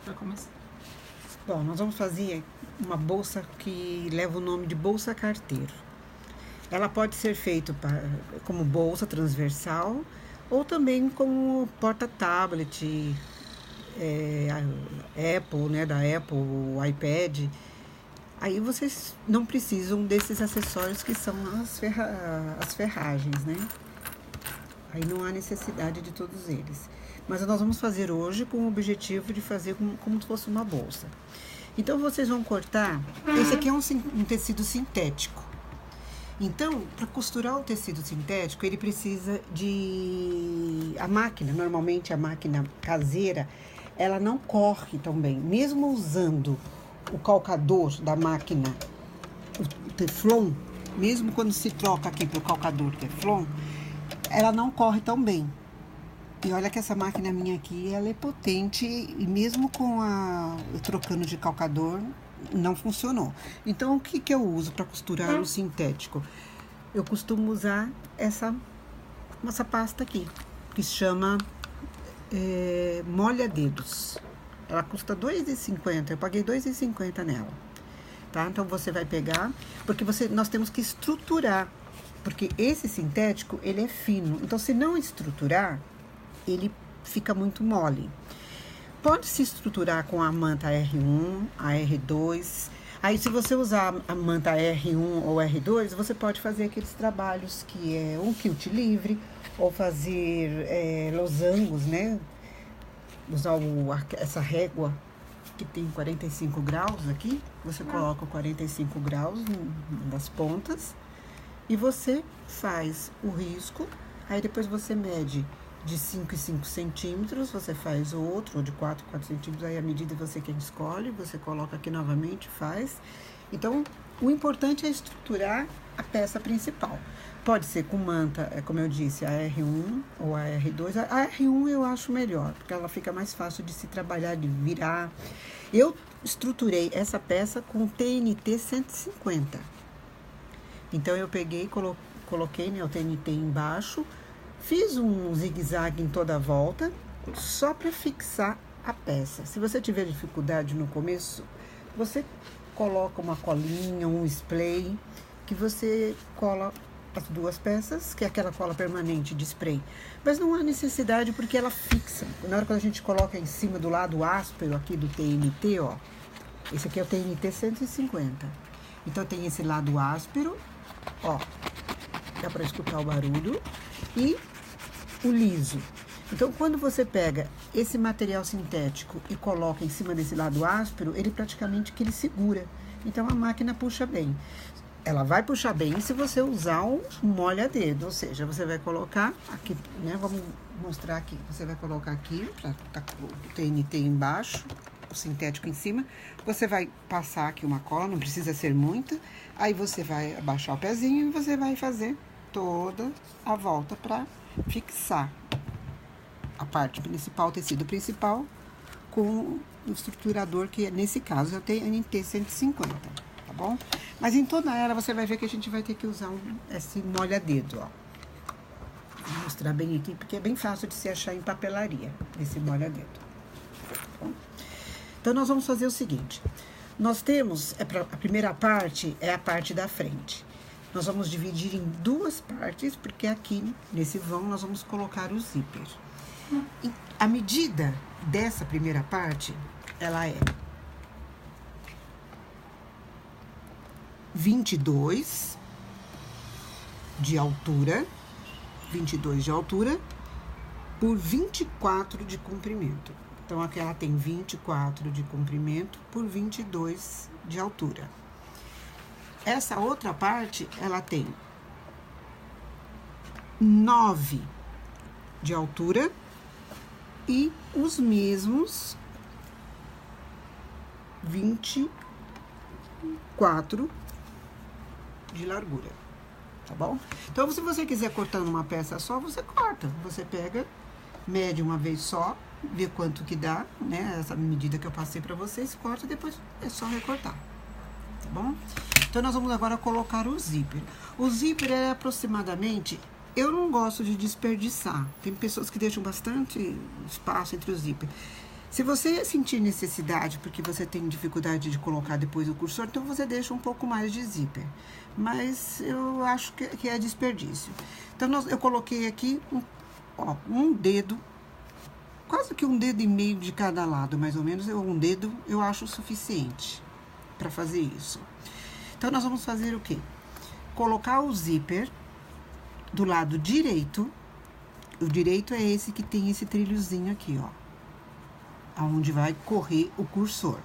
para começar. Bom, nós vamos fazer uma bolsa que leva o nome de bolsa carteiro. Ela pode ser feita como bolsa transversal ou também como porta-tablet, Apple, né, da Apple, o iPad. Aí vocês não precisam desses acessórios que são as ferragens, né? Aí não há necessidade de todos eles. Mas nós vamos fazer hoje com o objetivo de fazer como se fosse uma bolsa. Então vocês vão cortar. Esse aqui é um tecido sintético. Então, para costurar o tecido sintético, ele precisa de... A máquina, normalmente a máquina caseira, ela não corre tão bem. Mesmo usando o calcador da máquina, o Teflon, mesmo quando se troca aqui para o calcador Teflon, ela não corre tão bem. E olha que essa máquina minha aqui, ela é potente e mesmo com trocando de calcador, não funcionou. Então, o que eu uso para costurar o sintético? Eu costumo usar essa pasta aqui, que se chama Molha Dedos. Ela custa R$2,50, eu paguei R$2,50 nela. Tá? Então, você vai pegar, porque nós temos que estruturar, porque esse sintético, ele é fino. Então, se não estruturar, ele fica muito mole. Pode se estruturar com a manta R1, a R2. Aí, se você usar a manta R1 ou R2, você pode fazer aqueles trabalhos que é um quilt livre, ou fazer losangos, né? Usar essa régua que tem 45 graus aqui. Você coloca 45 graus nas pontas e você faz o risco. Aí, depois você mede de 5 em 5 centímetros, você faz outro, ou de 4 em 4 centímetros, aí a medida você quem escolhe, você coloca aqui novamente, faz. Então, o importante é estruturar a peça principal. Pode ser com manta, como eu disse, a R1 ou a R2. A R1 eu acho melhor, porque ela fica mais fácil de se trabalhar, de virar. Eu estruturei essa peça com TNT 150. Então, eu peguei, coloquei, né, o TNT embaixo, fiz um zigue-zague em toda a volta, só para fixar a peça. Se você tiver dificuldade no começo, você coloca uma colinha, um spray, que você cola as duas peças, que é aquela cola permanente de spray. Mas não há necessidade, porque ela fixa. Na hora que a gente coloca em cima do lado áspero aqui do TNT, ó, esse aqui é o TNT 150. Então, tem esse lado áspero, ó, dá para escutar o barulho, e o liso. Então, quando você pega esse material sintético e coloca em cima desse lado áspero, ele praticamente que ele segura. Então, a máquina puxa bem. Ela vai puxar bem se você usar um molha-dedo, ou seja, você vai colocar aqui, né? Vamos mostrar aqui. Você vai colocar aqui, para tá o TNT embaixo, o sintético em cima. Você vai passar aqui uma cola, não precisa ser muita. Aí você vai abaixar o pezinho e você vai fazer toda a volta para fixar a parte principal, o tecido principal, com o estruturador, que nesse caso é o TNT 150, tá bom? Mas em toda ela você vai ver que a gente vai ter que usar esse molha-dedo, ó. Vou mostrar bem aqui, porque é bem fácil de se achar em papelaria, esse molha-dedo. Tá bom? Então, nós vamos fazer o seguinte. Nós temos, a primeira parte é a parte da frente. Nós vamos dividir em duas partes, porque aqui, nesse vão, nós vamos colocar o zíper. E a medida dessa primeira parte, ela é 22 de altura, 22 de altura, por 24 de comprimento. Então, aqui ela tem 24 de comprimento por 22 de altura. Essa outra parte, ela tem 9 de altura e os mesmos 24 de largura, tá bom? Então, se você quiser cortar numa peça só, você corta. Você pega, mede uma vez só, vê quanto que dá, né? Essa medida que eu passei pra vocês, corta e depois é só recortar, tá bom? Então, nós vamos agora colocar o zíper. O zíper é aproximadamente... Eu não gosto de desperdiçar. Tem pessoas que deixam bastante espaço entre os zíper. Se você sentir necessidade, porque você tem dificuldade de colocar depois o cursor, então você deixa um pouco mais de zíper. Mas eu acho que é desperdício. Então, eu coloquei aqui um dedo, quase que um dedo e meio de cada lado, mais ou menos. Um dedo eu acho suficiente para fazer isso. Então, nós vamos fazer o quê? Colocar o zíper do lado direito. O direito é esse que tem esse trilhozinho aqui, ó. Aonde vai correr o cursor.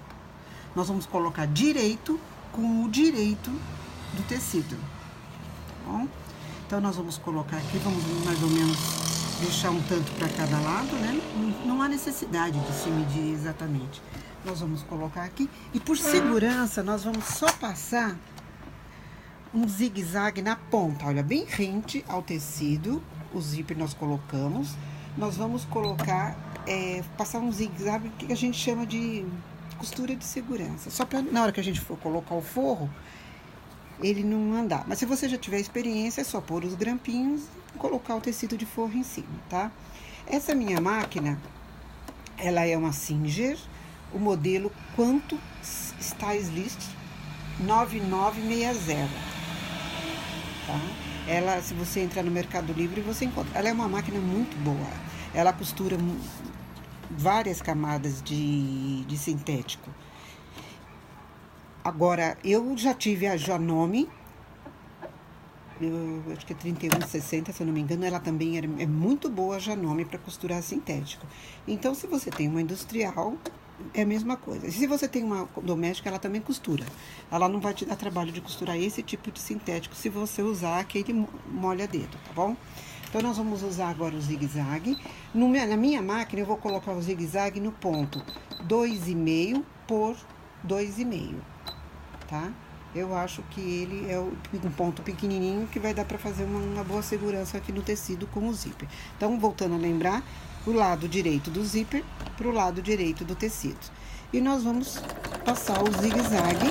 Nós vamos colocar direito com o direito do tecido, tá bom? Então, nós vamos colocar aqui, vamos mais ou menos deixar um tanto para cada lado, né? Não há necessidade de se medir exatamente. Nós vamos colocar aqui e, por segurança, nós vamos só passar um zigue-zague na ponta, olha, bem rente ao tecido. O zíper nós colocamos. Nós vamos colocar, passar um zigue-zague que a gente chama de costura de segurança. Só para na hora que a gente for colocar o forro, ele não andar. Mas se você já tiver experiência, é só pôr os grampinhos e colocar o tecido de forro em cima, tá? Essa minha máquina, ela é uma Singer, o modelo Quantum Stylist 9960, tá? Ela, se você entrar no Mercado Livre, você encontra. Ela é uma máquina muito boa. Ela costura várias camadas de sintético. Agora, eu já tive a Janome, eu acho que é 3160, se eu não me engano, ela também é muito boa a Janome para costurar sintético. Então, se você tem uma industrial, é a mesma coisa. E se você tem uma doméstica, ela também costura. Ela não vai te dar trabalho de costurar esse tipo de sintético se você usar aquele molha-dedo, tá bom? Então, nós vamos usar agora o zigue-zague. Na minha máquina, eu vou colocar o zigue-zague no ponto 2,5 por 2,5, tá? Eu acho que ele é um ponto pequenininho que vai dar para fazer uma boa segurança aqui no tecido com o zíper. Então, voltando a lembrar, o lado direito do zíper para o lado direito do tecido. E nós vamos passar o zigue-zague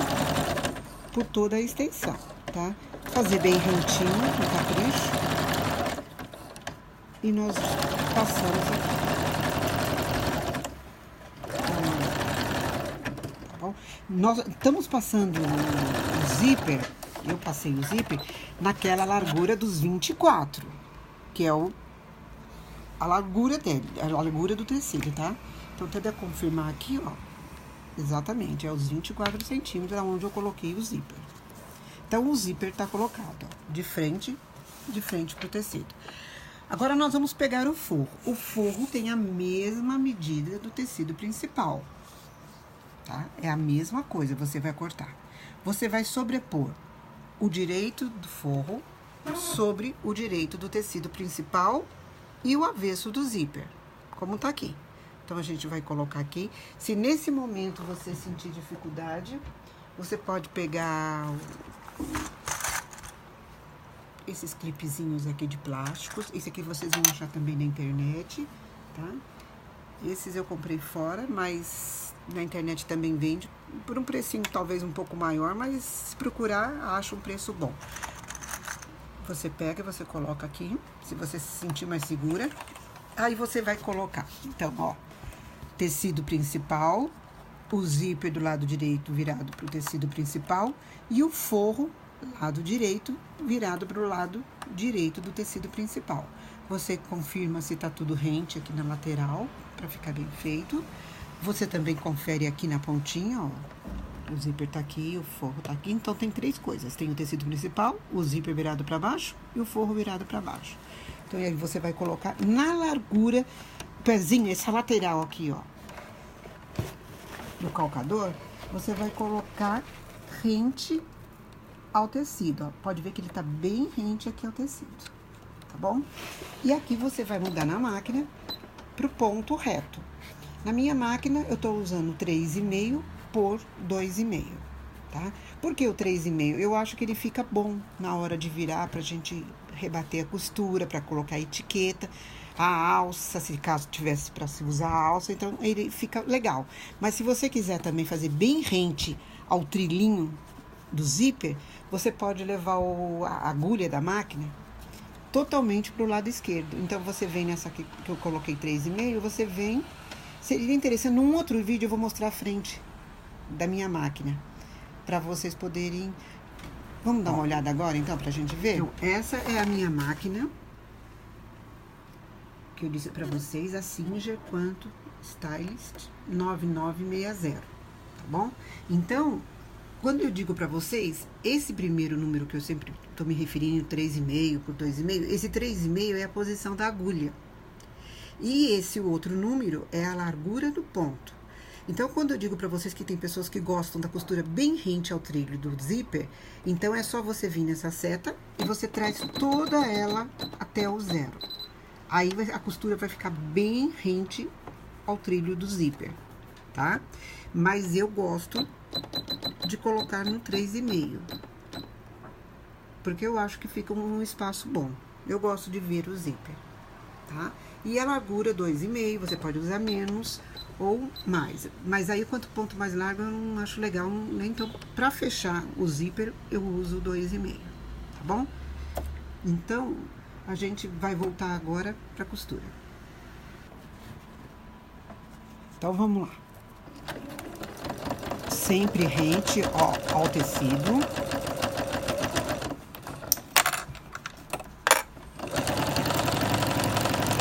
por toda a extensão, tá? Fazer bem rentinho, com capricho. E nós passamos aqui. Tá bom? Nós estamos passando o zíper, eu passei o zíper naquela largura dos 24, que é a largura dele, a largura do tecido, tá? Então, tenta confirmar aqui, ó. Exatamente, é os 24 centímetros onde eu coloquei o zíper. Então, o zíper tá colocado, ó, de frente pro tecido. Agora, nós vamos pegar o forro. O forro tem a mesma medida do tecido principal, tá? É a mesma coisa, você vai cortar. Você vai sobrepor o direito do forro sobre o direito do tecido principal e o avesso do zíper, como tá aqui. Então, a gente vai colocar aqui. Se nesse momento você sentir dificuldade, você pode pegar esses clipezinhos aqui de plásticos. Esse aqui vocês vão achar também na internet, tá? Esses eu comprei fora, mas na internet também vende por um precinho talvez um pouco maior, mas se procurar, acha um preço bom. Você pega, você coloca aqui, se você se sentir mais segura. Aí você vai colocar, então, ó, tecido principal, o zíper do lado direito virado pro tecido principal e o forro, lado direito, virado pro lado direito do tecido principal. Você confirma se tá tudo rente aqui na lateral, pra ficar bem feito. Você também confere aqui na pontinha, ó. O zíper tá aqui, o forro tá aqui. Então, tem 3 coisas. Tem o tecido principal, o zíper virado para baixo e o forro virado para baixo. Então, aí você vai colocar na largura, o pezinho, essa lateral aqui, ó, do calcador, você vai colocar rente ao tecido, ó. Pode ver que ele tá bem rente aqui ao tecido, tá bom? E aqui você vai mudar na máquina pro ponto reto. Na minha máquina, eu tô usando 3,5 por 2,5, tá? Por que o 3,5? Eu acho que ele fica bom na hora de virar pra gente rebater a costura, pra colocar a etiqueta, a alça, se caso tivesse pra se usar a alça, então ele fica legal. Mas se você quiser também fazer bem rente ao trilhinho do zíper, você pode levar a agulha da máquina totalmente pro lado esquerdo. Então, você vem nessa aqui que eu coloquei 3,5, você vem Seria interessante, num outro vídeo eu vou mostrar a frente da minha máquina, para vocês poderem... Vamos dar uma olhada agora, então, pra gente ver? Então, essa é a minha máquina, que eu disse pra vocês, a Singer Quantum Stylist 9960, tá bom? Então, quando eu digo pra vocês, esse primeiro número que eu sempre tô me referindo, 3,5 por 2,5, esse 3,5 é a posição da agulha. E esse outro número é a largura do ponto. Então, quando eu digo pra vocês que tem pessoas que gostam da costura bem rente ao trilho do zíper, então é só você vir nessa seta e você traz toda ela até o 0. Aí a costura vai ficar bem rente ao trilho do zíper, tá? Mas eu gosto de colocar no 3,5, porque eu acho que fica um espaço bom. Eu gosto de ver o zíper, tá? E a largura 2,5, você pode usar menos ou mais. Mas aí, quanto ponto mais largo, eu não acho legal. Então, pra fechar o zíper, eu uso 2,5, tá bom? Então, a gente vai voltar agora pra costura. Então, vamos lá. Sempre rente ao tecido.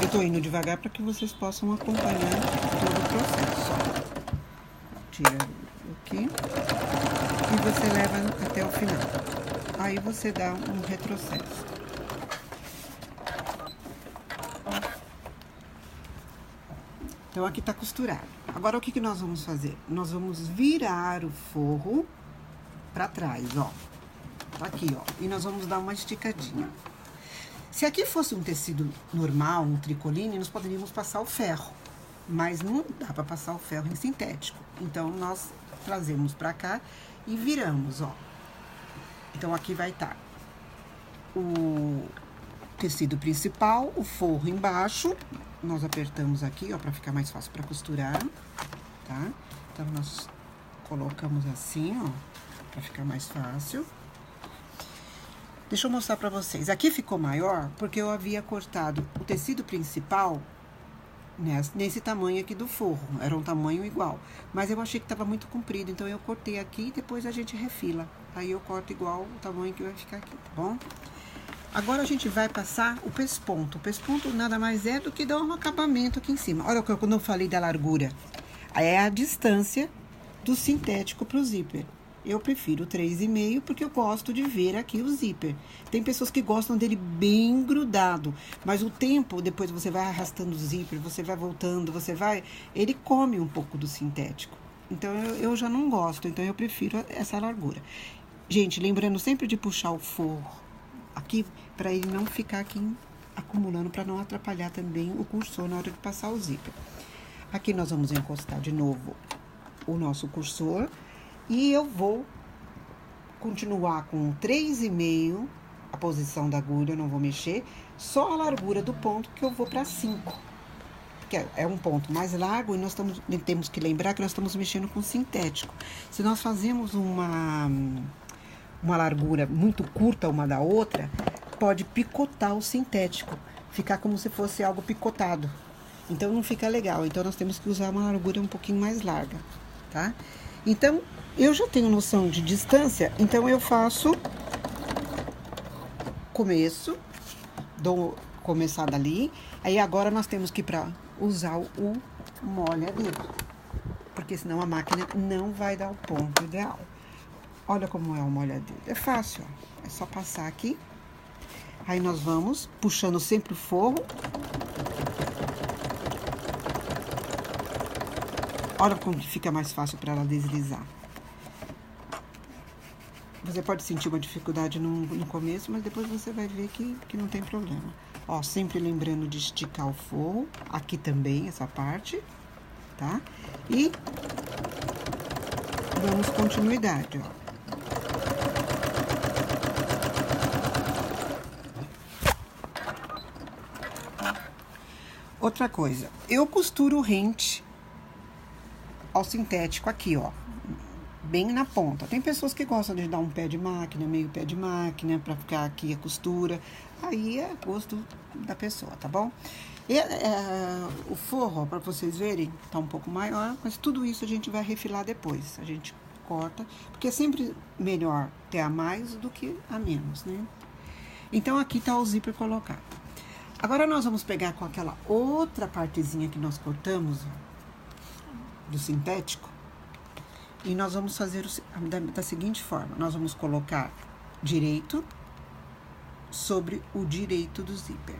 Eu tô indo devagar para que vocês possam acompanhar todo o processo. Tira aqui e você leva até o final. Aí você dá um retrocesso. Então, aqui tá costurado. Agora, o que nós vamos fazer? Nós vamos virar o forro para trás, ó. Tá aqui, ó. E nós vamos dar uma esticadinha. Se aqui fosse um tecido normal, um tricoline, nós poderíamos passar o ferro. Mas não dá para passar o ferro em sintético. Então, nós trazemos para cá e viramos, ó. Então, aqui vai estar o tecido principal, o forro embaixo. Nós apertamos aqui, ó, para ficar mais fácil para costurar, tá? Então, nós colocamos assim, ó, para ficar mais fácil. Deixa eu mostrar pra vocês. Aqui ficou maior porque eu havia cortado o tecido principal nesse tamanho aqui do forro. Era um tamanho igual. Mas eu achei que tava muito comprido, então eu cortei aqui e depois a gente refila. Aí eu corto igual o tamanho que vai ficar aqui, tá bom? Agora a gente vai passar o pesponto. O pesponto nada mais é do que dar um acabamento aqui em cima. Olha quando eu falei da largura. É a distância do sintético pro zíper. Eu prefiro 3,5 porque eu gosto de ver aqui o zíper. Tem pessoas que gostam dele bem grudado, mas o tempo, depois você vai arrastando o zíper, você vai voltando, ele come um pouco do sintético. Então, eu já não gosto, então eu prefiro essa largura. Gente, lembrando sempre de puxar o forro aqui, para ele não ficar aqui acumulando, para não atrapalhar também o cursor na hora de passar o zíper. Aqui nós vamos encostar de novo o nosso cursor. E eu vou continuar com 3,5, a posição da agulha, eu não vou mexer, só a largura do ponto que eu vou para 5. Porque é um ponto mais largo e nós temos que lembrar que nós estamos mexendo com sintético. Se nós fazemos uma largura muito curta uma da outra, pode picotar o sintético, ficar como se fosse algo picotado. Então, não fica legal. Então, nós temos que usar uma largura um pouquinho mais larga, tá? Então, eu já tenho noção de distância, então eu faço começo, dou começada ali, aí agora nós temos que ir para usar o molha-dedo, porque senão a máquina não vai dar o ponto ideal. Olha como é o molha-dedo, é fácil, ó. É só passar aqui, aí nós vamos puxando sempre o forro. Olha como fica mais fácil para ela deslizar. Você pode sentir uma dificuldade no começo, mas depois você vai ver que não tem problema. Ó, sempre lembrando de esticar o forro, aqui também, essa parte, tá? E damos continuidade, ó. Outra coisa, eu costuro rente ao sintético aqui, ó, bem na ponta. Tem pessoas que gostam de dar um pé de máquina, meio pé de máquina, pra ficar aqui a costura. Aí é gosto da pessoa, tá bom? O forro, para vocês verem, tá um pouco maior, mas tudo isso a gente vai refilar depois. A gente corta, porque é sempre melhor ter a mais do que a menos, né? Então, aqui tá o zíper colocado. Agora, nós vamos pegar com aquela outra partezinha que nós cortamos, ó, do sintético, e nós vamos fazer da seguinte forma. Nós vamos colocar direito sobre o direito do zíper.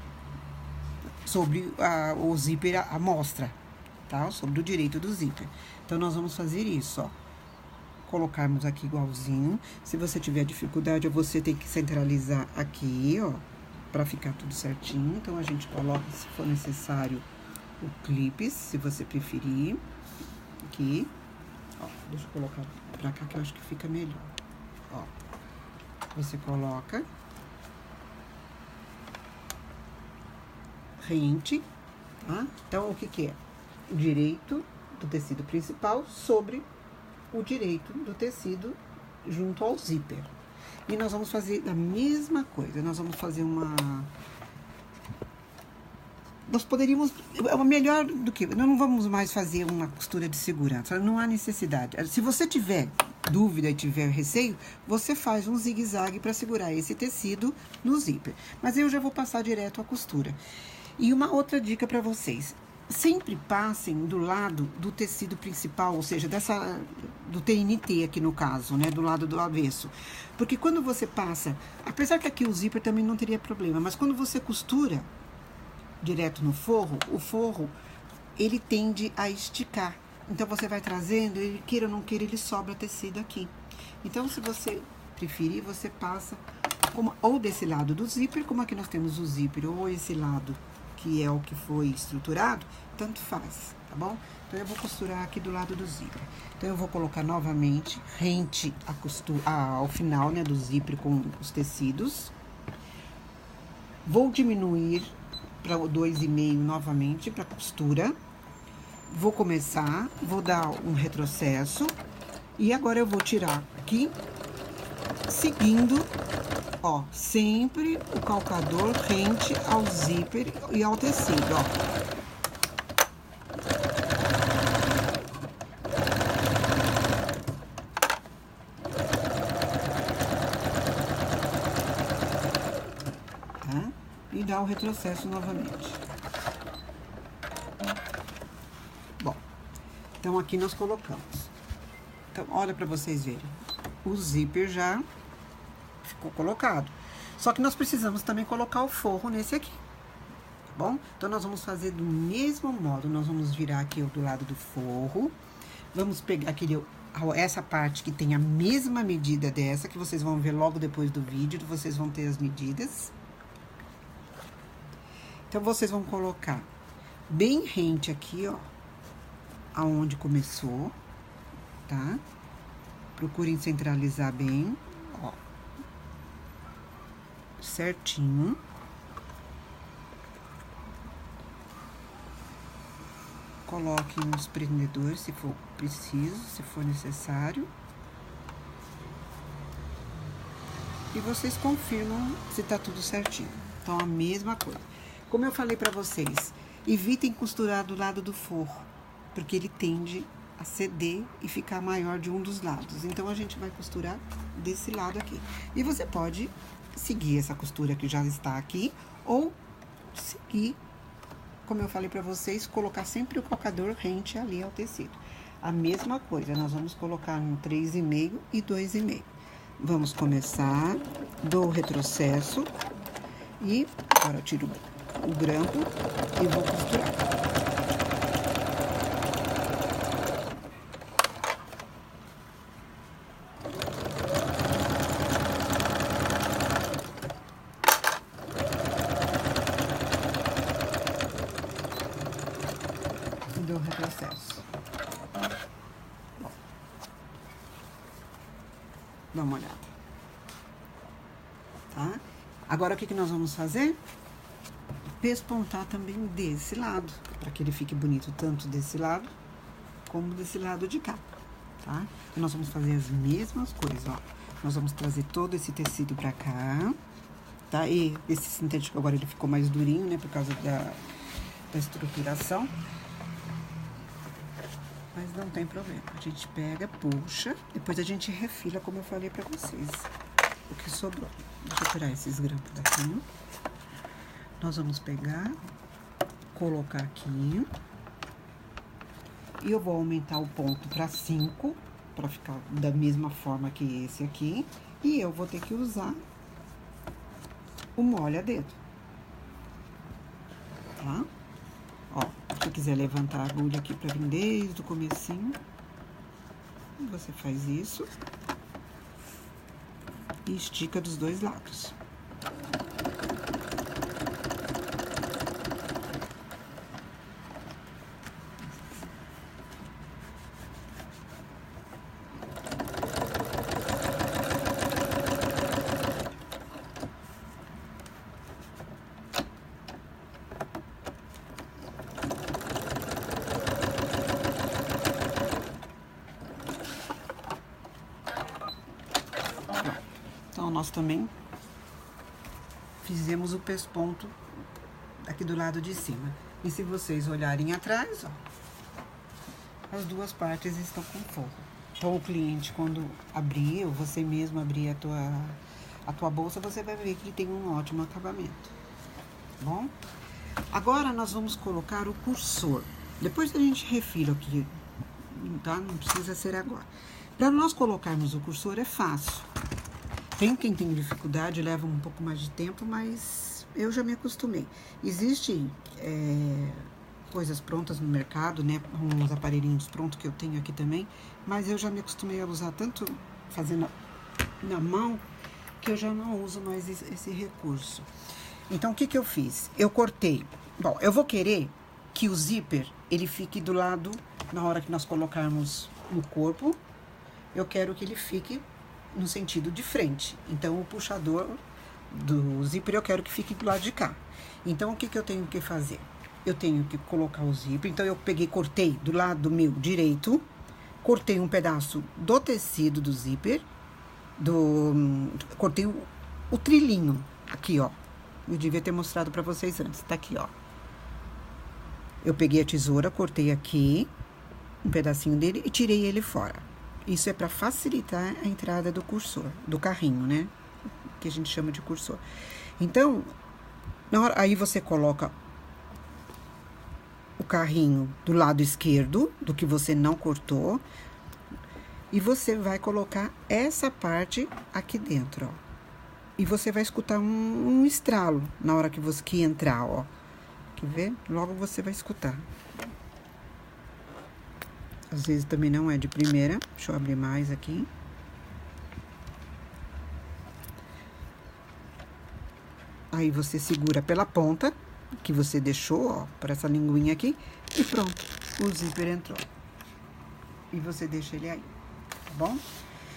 Sobre o zíper, a amostra, tá? Sobre o direito do zíper. Então, nós vamos fazer isso, ó. Colocarmos aqui igualzinho. Se você tiver dificuldade, você tem que centralizar aqui, ó, pra ficar tudo certinho. Então, a gente coloca, se for necessário, o clipe, se você preferir. Aqui. Ó, deixa eu colocar pra cá, que eu acho que fica melhor. Ó. Você coloca. Rente, tá? Então, o que que é? O direito do tecido principal sobre o direito do tecido junto ao zíper. E nós vamos fazer a mesma coisa. Nós vamos fazer nós poderíamos... Melhor do que... Nós não vamos mais fazer uma costura de segurança. Não há necessidade. Se você tiver dúvida e tiver receio, você faz um zigue-zague para segurar esse tecido no zíper. Mas eu já vou passar direto à costura. E uma outra dica para vocês. Sempre passem do lado do tecido principal, ou seja, do TNT aqui no caso, né? Do lado do avesso. Porque quando você passa... Apesar que aqui o zíper também não teria problema, mas quando você costura direto no forro, o forro, ele tende a esticar. Então, você vai trazendo, ele queira ou não queira, ele sobra tecido aqui. Então, se você preferir, você passa ou desse lado do zíper, como aqui nós temos o zíper, ou esse lado que é o que foi estruturado, tanto faz, tá bom? Então, eu vou costurar aqui do lado do zíper. Então, eu vou colocar novamente rente ao final, né, do zíper com os tecidos. Vou diminuir para o 2,5 novamente para costura. Vou começar, vou dar um retrocesso. E agora eu vou tirar aqui, seguindo... Ó, sempre o calcador rente ao zíper e ao tecido, ó. Tá? E dá o retrocesso novamente. Bom, então aqui nós colocamos. Então, olha pra vocês verem. O zíper já... ficou colocado. Só que nós precisamos também colocar o forro nesse aqui, tá bom? Então, nós vamos fazer do mesmo modo. Nós vamos virar aqui do lado do forro. Vamos pegar essa parte que tem a mesma medida dessa, que vocês vão ver logo depois do vídeo, vocês vão ter as medidas. Então, vocês vão colocar bem rente aqui, ó, aonde começou, tá? Procurem centralizar bem, ó. Certinho. Coloquem os prendedores, se for preciso, se for necessário. E vocês confirmam se tá tudo certinho. Então, a mesma coisa. Como eu falei pra vocês, evitem costurar do lado do forro, porque ele tende a ceder e ficar maior de um dos lados. Então, a gente vai costurar desse lado aqui. E você pode seguir essa costura que já está aqui, ou seguir, como eu falei pra vocês, colocar sempre o calcador rente ali ao tecido. A mesma coisa, nós vamos colocar um 3,5 e 2,5. Vamos começar, dou o retrocesso e agora eu tiro o grampo e vou costurar. Do retrocesso. Bom, dá uma olhada, tá? Agora, o que que nós vamos fazer? Pespontar também desse lado, para que ele fique bonito tanto desse lado, como desse lado de cá, tá? Então, nós vamos fazer as mesmas coisas, ó. Nós vamos trazer todo esse tecido pra cá, tá? E esse sintético agora ele ficou mais durinho, né, por causa da estruturação. Mas não tem problema. A gente pega, puxa, depois a gente refila, como eu falei pra vocês. O que sobrou. Deixa eu tirar esses grampos daqui. Nós vamos pegar, colocar aqui. E eu vou aumentar o ponto pra 5, pra ficar da mesma forma que esse aqui. E eu vou ter que usar o molha-dedo. Tá? Ó, se quiser levantar a agulha aqui pra vir desde o comecinho, você faz isso e estica dos dois lados. Então, nós também fizemos o pesponto aqui do lado de cima. E se vocês olharem atrás, ó, as duas partes estão com forro. Então, o cliente, quando abrir, ou você mesmo abrir a tua bolsa, você vai ver que tem um ótimo acabamento. Tá bom? Agora, nós vamos colocar o cursor. Depois a gente refila aqui, tá? Não precisa ser agora. Para nós colocarmos o cursor é fácil. Tem quem tem dificuldade, leva um pouco mais de tempo, mas eu já me acostumei. Existem coisas prontas no mercado, né? Uns aparelhinhos prontos que eu tenho aqui também, mas eu já me acostumei a usar tanto fazendo na mão, que eu já não uso mais esse recurso. Então, o que que eu fiz? Eu cortei. Bom, eu vou querer que o zíper, ele fique do lado, na hora que nós colocarmos no corpo, eu quero que ele fique no sentido de frente. Então, o puxador do zíper eu quero que fique do lado de cá. Então, o que que eu tenho que fazer? Eu tenho que colocar o zíper. Então, eu peguei, cortei do lado meu direito, cortei um pedaço do tecido do zíper, cortei o trilhinho aqui, ó. Eu devia ter mostrado pra vocês antes, tá aqui, ó. Eu peguei a tesoura, cortei aqui um pedacinho dele e tirei ele fora. Isso é para facilitar a entrada do cursor, do carrinho, né? Que a gente chama de cursor. Então, aí você coloca o carrinho do lado esquerdo, do que você não cortou, e você vai colocar essa parte aqui dentro, ó. E você vai escutar um estralo na hora que entrar, ó. Quer ver? Logo você vai escutar. Às vezes também não é de primeira. Deixa eu abrir mais aqui. Aí você segura pela ponta que você deixou, ó, por essa linguinha aqui. E pronto, o zíper entrou. E você deixa ele aí, tá bom?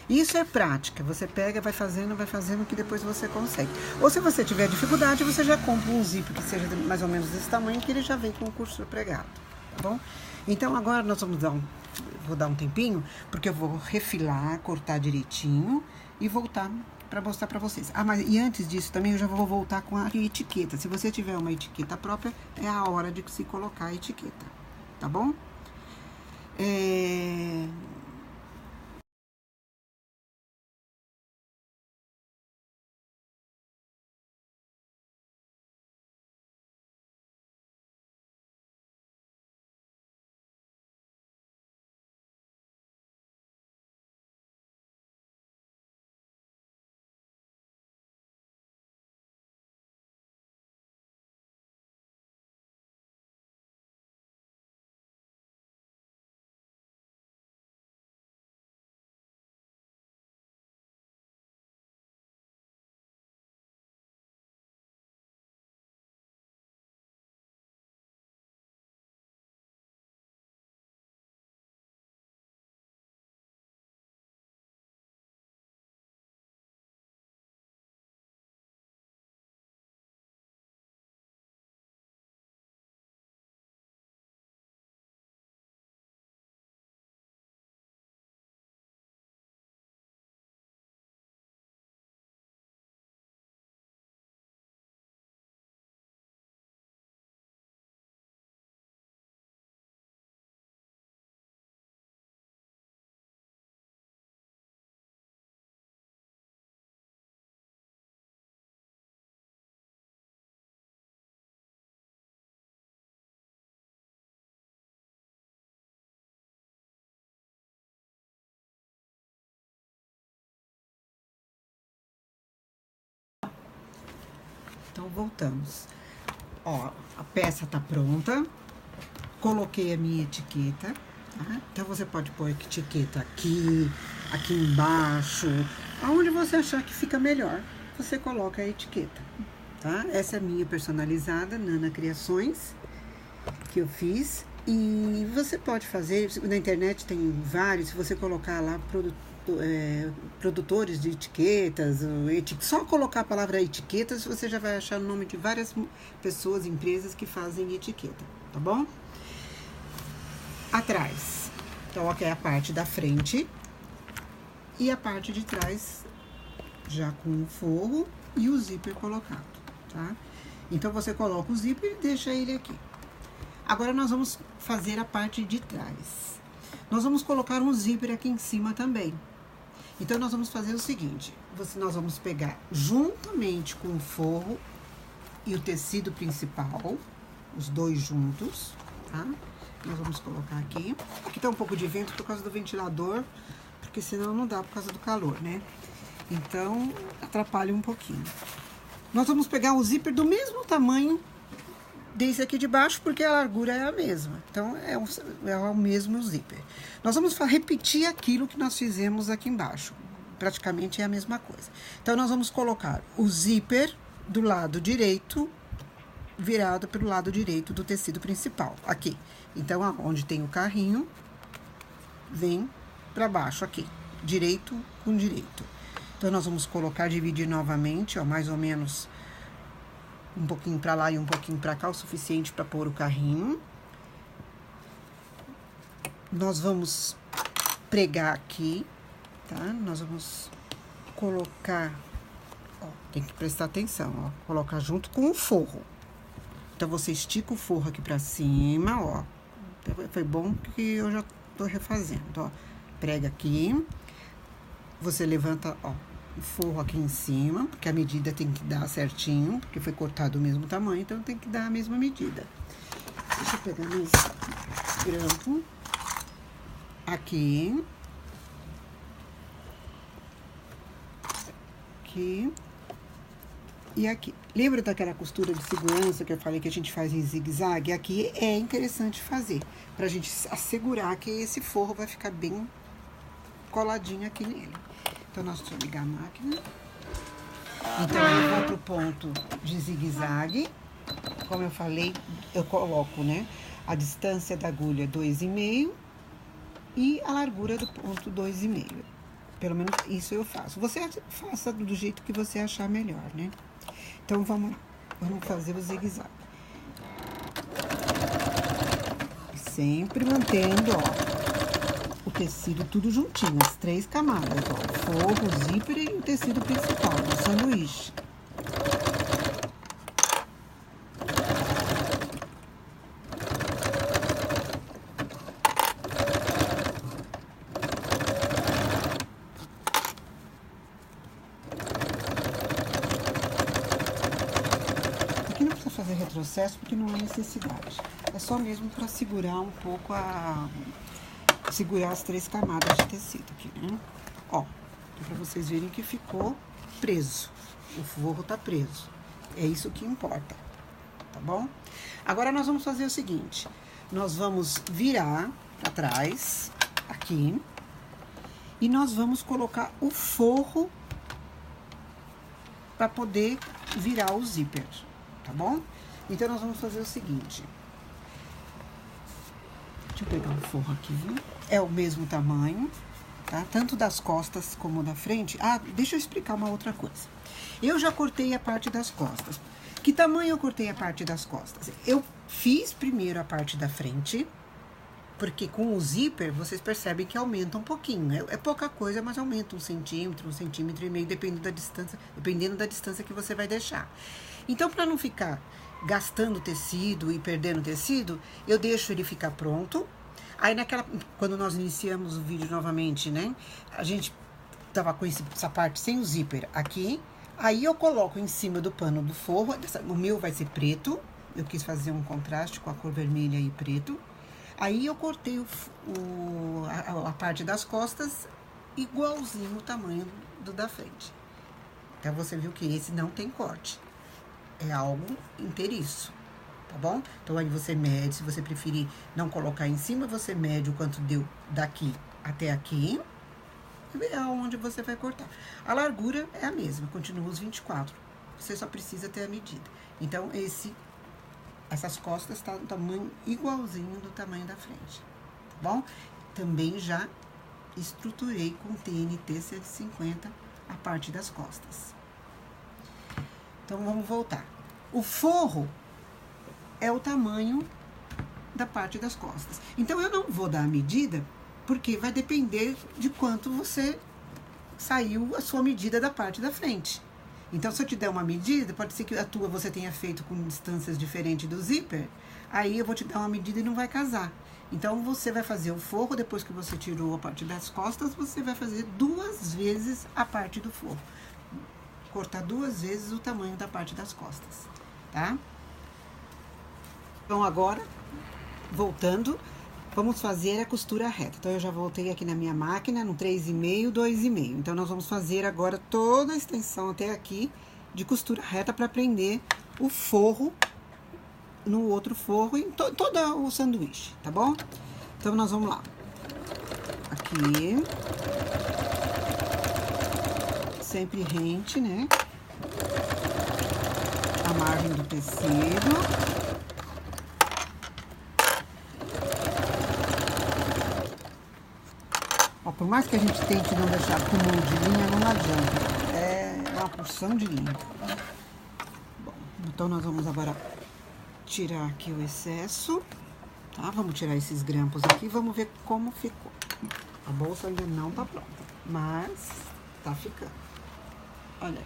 Isso é prática. Você pega, vai fazendo, que depois você consegue. Ou se você tiver dificuldade, você já compra um zíper que seja mais ou menos desse tamanho, que ele já vem com o cursor pregado, tá bom? Então, agora nós vamos vou dar um tempinho, porque eu vou refilar, cortar direitinho e voltar para mostrar para vocês. Ah, mas e antes disso também eu já vou voltar com a etiqueta. Se você tiver uma etiqueta própria, é a hora de se colocar a etiqueta, tá bom? Então, voltamos. Ó, a peça tá pronta. Coloquei a minha etiqueta, tá? Então, você pode pôr a etiqueta aqui, aqui embaixo, aonde você achar que fica melhor, você coloca a etiqueta, tá? Essa é a minha personalizada, Nana Criações, que eu fiz. E você pode fazer, na internet tem vários, se você colocar lá produtores de etiquetas, só colocar a palavra etiquetas, você já vai achar o nome de várias pessoas, empresas que fazem etiqueta, tá bom? Atrás, então aqui é a parte da frente e a parte de trás já com o forro e o zíper colocado, tá? Então, você coloca o zíper e deixa ele aqui. Agora, nós vamos fazer a parte de trás. Nós vamos colocar um zíper aqui em cima também. Então, nós vamos fazer o seguinte, nós vamos pegar juntamente com o forro e o tecido principal, os dois juntos, tá? Nós vamos colocar aqui. Aqui tá um pouco de vento por causa do ventilador, porque senão não dá por causa do calor, né? Então, atrapalha um pouquinho. Nós vamos pegar o zíper do mesmo tamanho desse aqui de baixo, porque a largura é a mesma. Então, é o mesmo zíper. Nós vamos repetir aquilo que nós fizemos aqui embaixo. Praticamente é a mesma coisa. Então, nós vamos colocar o zíper do lado direito, virado pelo lado direito do tecido principal, aqui. Então, onde tem o carrinho, vem pra baixo aqui, direito com direito. Então, nós vamos colocar, dividir novamente, ó, mais ou menos um pouquinho pra lá e um pouquinho pra cá, o suficiente pra pôr o carrinho. Nós vamos pregar aqui, tá? Nós vamos colocar, ó, tem que prestar atenção, ó, colocar junto com o forro. Então, você estica o forro aqui pra cima, ó. Foi bom que eu já tô refazendo, ó. Prega aqui. Você levanta, ó, o forro aqui em cima, porque a medida tem que dar certinho, porque foi cortado o mesmo tamanho, então tem que dar a mesma medida. Deixa eu pegar mais grampo. Aqui. Aqui. E aqui. Lembra daquela costura de segurança que eu falei que a gente faz em zigue-zague? Aqui é interessante fazer, pra gente assegurar que esse forro vai ficar bem coladinho aqui nele. Então, nós vamos ligar a máquina. Então, eu vou pro ponto de zigue-zague. Como eu falei, eu coloco, né, a distância da agulha 2,5 e a largura do ponto 2,5. Pelo menos isso eu faço. Você faça do jeito que você achar melhor, né? Então, vamos fazer o zigue-zague. Sempre mantendo, ó, o tecido tudo juntinho, as 3 camadas, ó. O forro, o zíper e o tecido principal, o sanduíche. Fazer retrocesso porque não há necessidade. É só mesmo para segurar um pouco segurar as 3 camadas de tecido aqui, né? Ó, para vocês verem que ficou preso. O forro tá preso. É isso que importa, tá bom? Agora nós vamos fazer o seguinte, nós vamos virar para trás aqui e nós vamos colocar o forro para poder virar o zíper. Tá bom? Então, nós vamos fazer o seguinte. Deixa eu pegar um forro aqui. É o mesmo tamanho, tá? Tanto das costas como da frente. Ah, deixa eu explicar uma outra coisa. Eu já cortei a parte das costas. Que tamanho eu cortei a parte das costas? Eu fiz primeiro a parte da frente, porque com o zíper, vocês percebem que aumenta um pouquinho. É pouca coisa, mas aumenta 1 centímetro, 1,5 centímetros, dependendo da distância que você vai deixar. Então, para não ficar gastando tecido e perdendo tecido, eu deixo ele ficar pronto. Aí, quando nós iniciamos o vídeo novamente, né? A gente tava com essa parte sem o zíper aqui. Aí, eu coloco em cima do pano do forro. O meu vai ser preto. Eu quis fazer um contraste com a cor vermelha e preto. Aí, eu cortei a parte das costas igualzinho o tamanho do da frente. Então, você viu que esse não tem corte. é algo inteiriço, tá bom? Então, aí você mede, se você preferir não colocar em cima, você mede o quanto deu daqui até aqui, é onde você vai cortar. A largura é a mesma, continua os 24, você só precisa ter a medida. Então, essas costas tá no tamanho igualzinho do tamanho da frente, tá bom? Também já estruturei com TNT 150 a parte das costas. Então, vamos voltar. O forro é o tamanho da parte das costas. Então, eu não vou dar a medida, porque vai depender de quanto você saiu a sua medida da parte da frente. Então, se eu te der uma medida, pode ser que a tua você tenha feito com distâncias diferentes do zíper, aí eu vou te dar uma medida e não vai casar. Então, você vai fazer o forro, depois que você tirou a parte das costas, você vai fazer 2 vezes a parte do forro. Cortar 2 vezes o tamanho da parte das costas, tá? Então, agora, voltando, vamos fazer a costura reta. Então, eu já voltei aqui na minha máquina, no 3,5, 2,5. Então, nós vamos fazer agora toda a extensão até aqui de costura reta para prender o forro no outro forro, em todo o sanduíche, tá bom? Então, nós vamos lá. Aqui. Sempre rente, né? A margem do tecido. Ó, por mais que a gente tente não deixar acúmulo de linha, não adianta. É uma porção de linha. Bom, então nós vamos agora tirar aqui o excesso, tá? Vamos tirar esses grampos aqui, vamos ver como ficou. A bolsa ainda não tá pronta, mas tá ficando. Olha aí.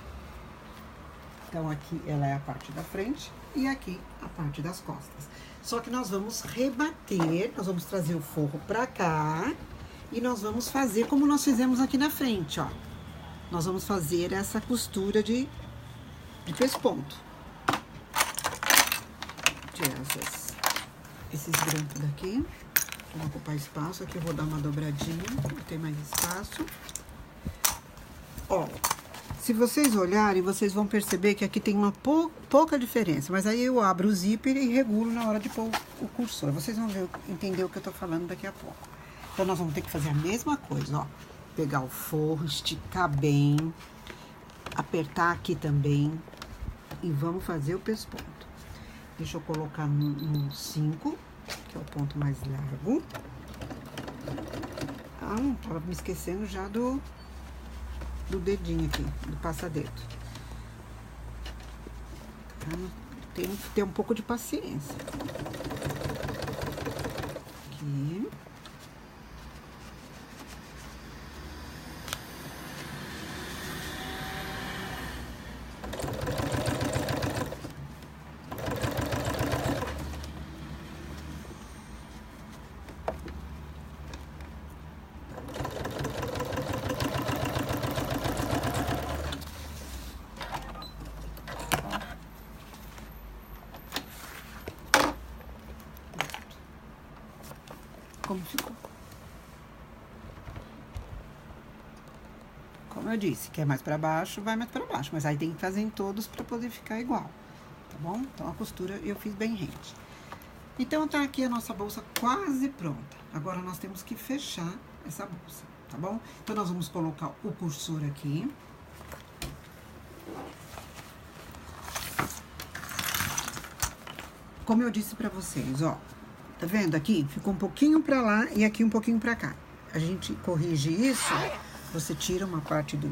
Então, aqui ela é a parte da frente e aqui a parte das costas. Só que nós vamos rebater, nós vamos trazer o forro pra cá e nós vamos fazer como nós fizemos aqui na frente, ó. Nós vamos fazer essa costura de pesponto. Tirar esses grampos daqui, vou ocupar espaço. Aqui eu vou dar uma dobradinha, para ter mais espaço. Ó, se vocês olharem, vocês vão perceber que aqui tem uma pouca diferença, mas aí eu abro o zíper e regulo na hora de pôr o cursor. Vocês vão entender o que eu tô falando daqui a pouco. Então, nós vamos ter que fazer a mesma coisa, ó. Pegar o forro, esticar bem, apertar aqui também e vamos fazer o pesponto. Deixa eu colocar no 5, que é o ponto mais largo. Ah, tava me esquecendo já do dedinho aqui, do passadedo. Tá? Tem que ter um pouco de paciência. Aqui. Como ficou. Como eu disse, quer mais pra baixo, vai mais pra baixo. Mas aí tem que fazer em todos pra poder ficar igual, tá bom? Então, a costura eu fiz bem rente. Então, tá aqui a nossa bolsa quase pronta. Agora, nós temos que fechar essa bolsa, tá bom? Então, nós vamos colocar o cursor aqui. Como eu disse pra vocês, ó. Tá vendo aqui? Ficou um pouquinho pra lá e aqui um pouquinho pra cá. A gente corrige isso, você tira uma parte do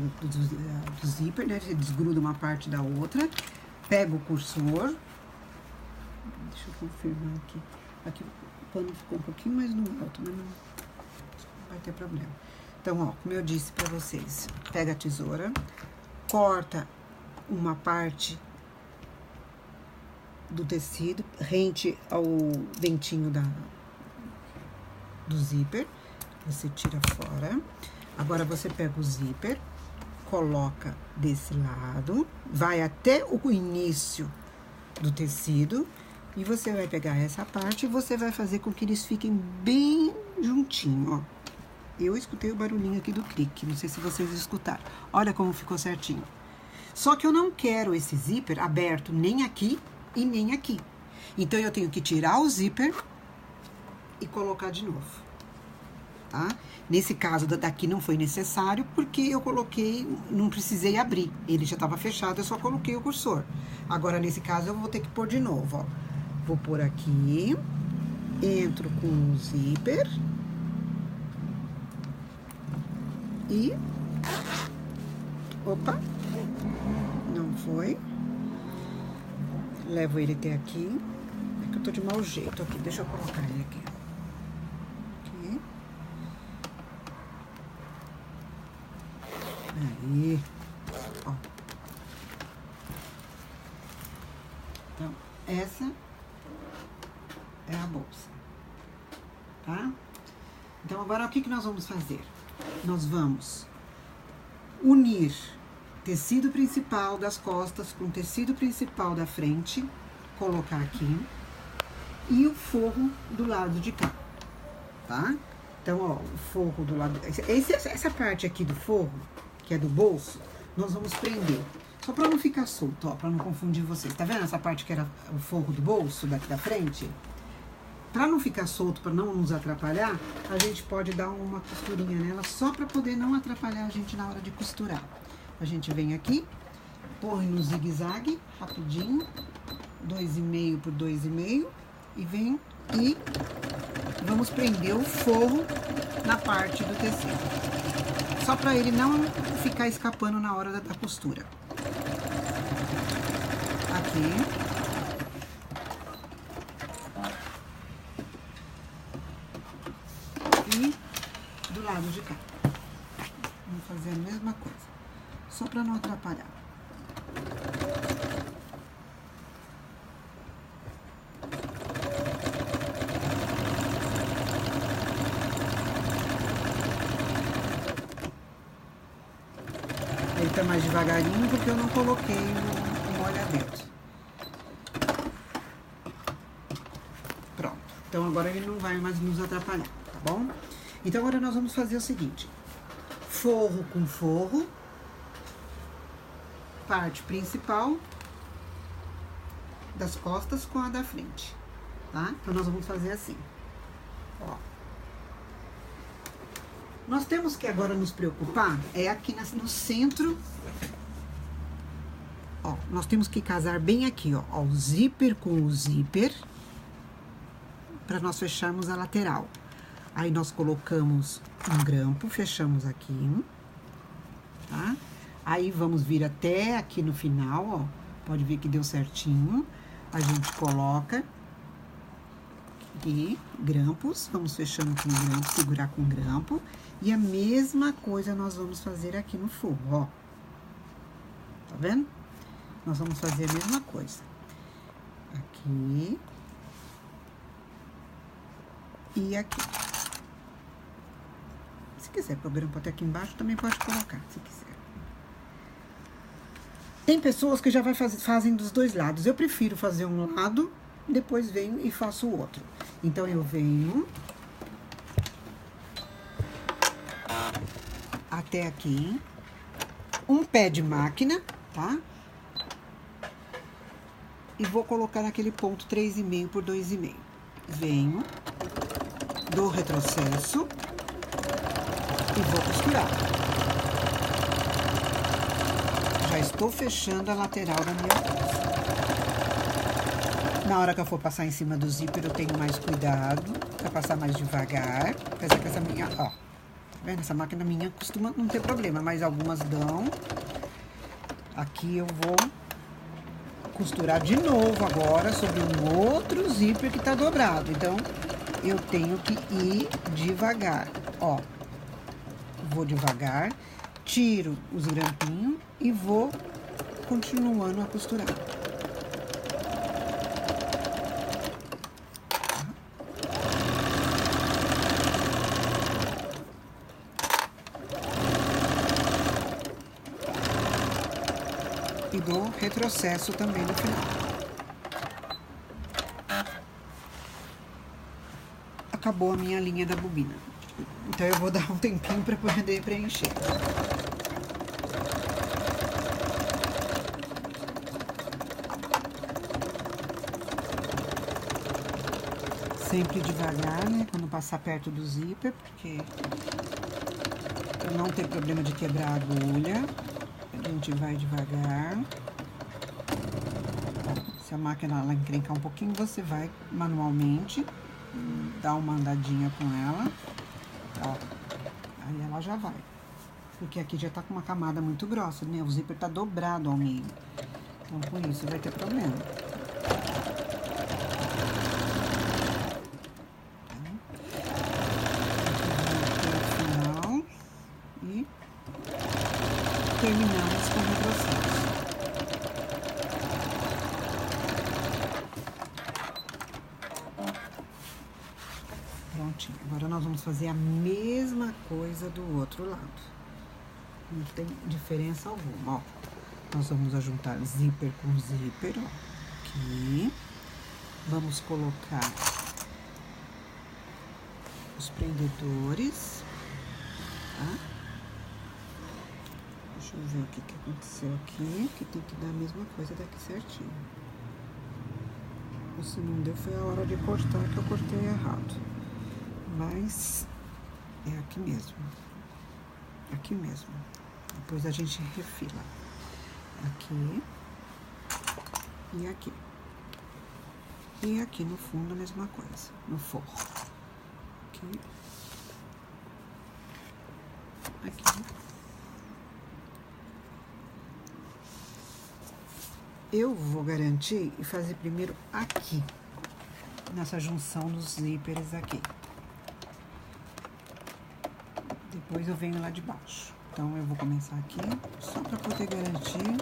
zíper, né? Você desgruda uma parte da outra, pega o cursor. Deixa eu confirmar aqui. Aqui o pano ficou um pouquinho mais no alto, mas não vai ter problema. Então, ó, como eu disse pra vocês, pega a tesoura, corta uma parte do tecido, rente ao dentinho do zíper, você tira fora. Agora, você pega o zíper, coloca desse lado, vai até o início do tecido, e você vai pegar essa parte e você vai fazer com que eles fiquem bem juntinho, ó. Eu escutei o barulhinho aqui do clique, não sei se vocês escutaram. Olha como ficou certinho. Só que eu não quero esse zíper aberto nem aqui e nem aqui. Então, eu tenho que tirar o zíper e colocar de novo, tá? Nesse caso daqui não foi necessário, porque eu coloquei, não precisei abrir. Ele já estava fechado, eu só coloquei o cursor. Agora, nesse caso, eu vou ter que pôr de novo, ó. Vou pôr aqui, entro com o zíper e... Opa! Não foi. Levo ele até aqui. É que eu tô de mau jeito aqui, deixa eu colocar ele aqui. Aqui. Aí. Ó. Então, essa é a bolsa, tá? Então, agora o que nós vamos fazer? Nós vamos unir tecido principal das costas com tecido principal da frente, colocar aqui, e o forro do lado de cá, tá? Então, ó, o forro do lado... Essa parte aqui do forro, que é do bolso, nós vamos prender. Só pra não ficar solto, ó, pra não confundir vocês. Tá vendo essa parte que era o forro do bolso, daqui da frente? Pra não ficar solto, pra não nos atrapalhar, a gente pode dar uma costurinha nela, só pra poder não atrapalhar a gente na hora de costurar. A gente vem aqui, põe no zigue-zague, rapidinho, 2,5 por 2,5, e vem e vamos prender o forro na parte do tecido. Só pra ele não ficar escapando na hora da costura. Aqui. E do lado de cá. Vamos fazer a mesma coisa. Só para não atrapalhar. Ele tá mais devagarinho porque eu não coloquei o molha-dentro. Pronto. Então, agora ele não vai mais nos atrapalhar, tá bom? Então, agora nós vamos fazer o seguinte. Forro com forro. Parte principal das costas com a da frente, tá? Então, nós vamos fazer assim, ó. Nós temos que agora nos preocupar, é aqui no centro, ó, nós temos que casar bem aqui, ó, o zíper com o zíper, para nós fecharmos a lateral. Aí, nós colocamos um grampo, fechamos aqui, tá? Aí, vamos vir até aqui no final, ó. Pode ver que deu certinho. A gente coloca aqui, grampos. Vamos fechando com grampo, segurar com grampo. E a mesma coisa nós vamos fazer aqui no forro, ó. Tá vendo? Nós vamos fazer a mesma coisa. Aqui. E aqui. Se quiser pôr o grampo até aqui embaixo, também pode colocar, se quiser. Tem pessoas que já fazem dos dois lados. Eu prefiro fazer um lado, depois venho e faço o outro. Então, eu venho até aqui, um pé de máquina, tá? E vou colocar naquele ponto 3,5 por 2,5. Venho, dou retrocesso e vou costurar. Já estou fechando a lateral da minha bolsa. Na hora que eu for passar em cima do zíper, eu tenho mais cuidado para passar mais devagar. Apesar que essa minha, ó, tá vendo? Essa máquina minha costuma não ter problema, mas algumas dão. Aqui eu vou costurar de novo agora sobre um outro zíper que tá dobrado. Então, eu tenho que ir devagar, ó. Vou devagar, tiro os grampinhos e vou continuando a costurar. E dou retrocesso também no final. Acabou a minha linha da bobina. Então, eu vou dar um tempinho para poder preencher. Sempre devagar, né? Quando passar perto do zíper, porque pra não ter problema de quebrar a agulha, a gente vai devagar. Se a máquina ela encrencar um pouquinho, você vai manualmente dar uma andadinha com ela, ó, aí ela já vai. Porque aqui já tá com uma camada muito grossa, né? O zíper tá dobrado ao meio. Então, com isso, vai ter problema. Terminamos com o retrocesso. Prontinho. Agora nós vamos fazer a mesma coisa do outro lado. Não tem diferença alguma, ó. Nós vamos ajuntar zíper com zíper, ó. Aqui. Vamos colocar os prendedores, tá? Deixa eu ver o que aconteceu aqui, que tem que dar a mesma coisa daqui certinho. Ou se não deu, foi a hora de cortar, que eu cortei errado. Mas é aqui mesmo. Aqui mesmo. Depois a gente refila. Aqui. E aqui. E aqui no fundo a mesma coisa, no forro. Aqui. Aqui. Eu vou garantir e fazer primeiro aqui, nessa junção dos zíperes aqui. Depois eu venho lá de baixo. Então, eu vou começar aqui, só pra poder garantir.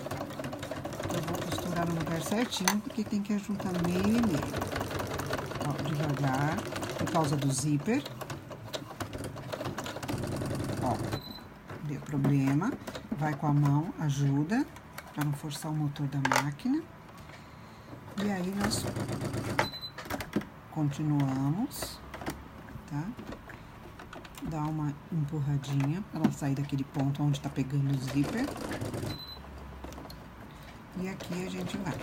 Eu vou costurar no lugar certinho, porque tem que ajuntar meio e meio. Ó, devagar, por causa do zíper. Ó, deu problema. Vai com a mão, ajuda, pra não forçar o motor da máquina. E aí, nós continuamos, tá? Dá uma empurradinha pra ela sair daquele ponto onde tá pegando o zíper. E aqui a gente vai.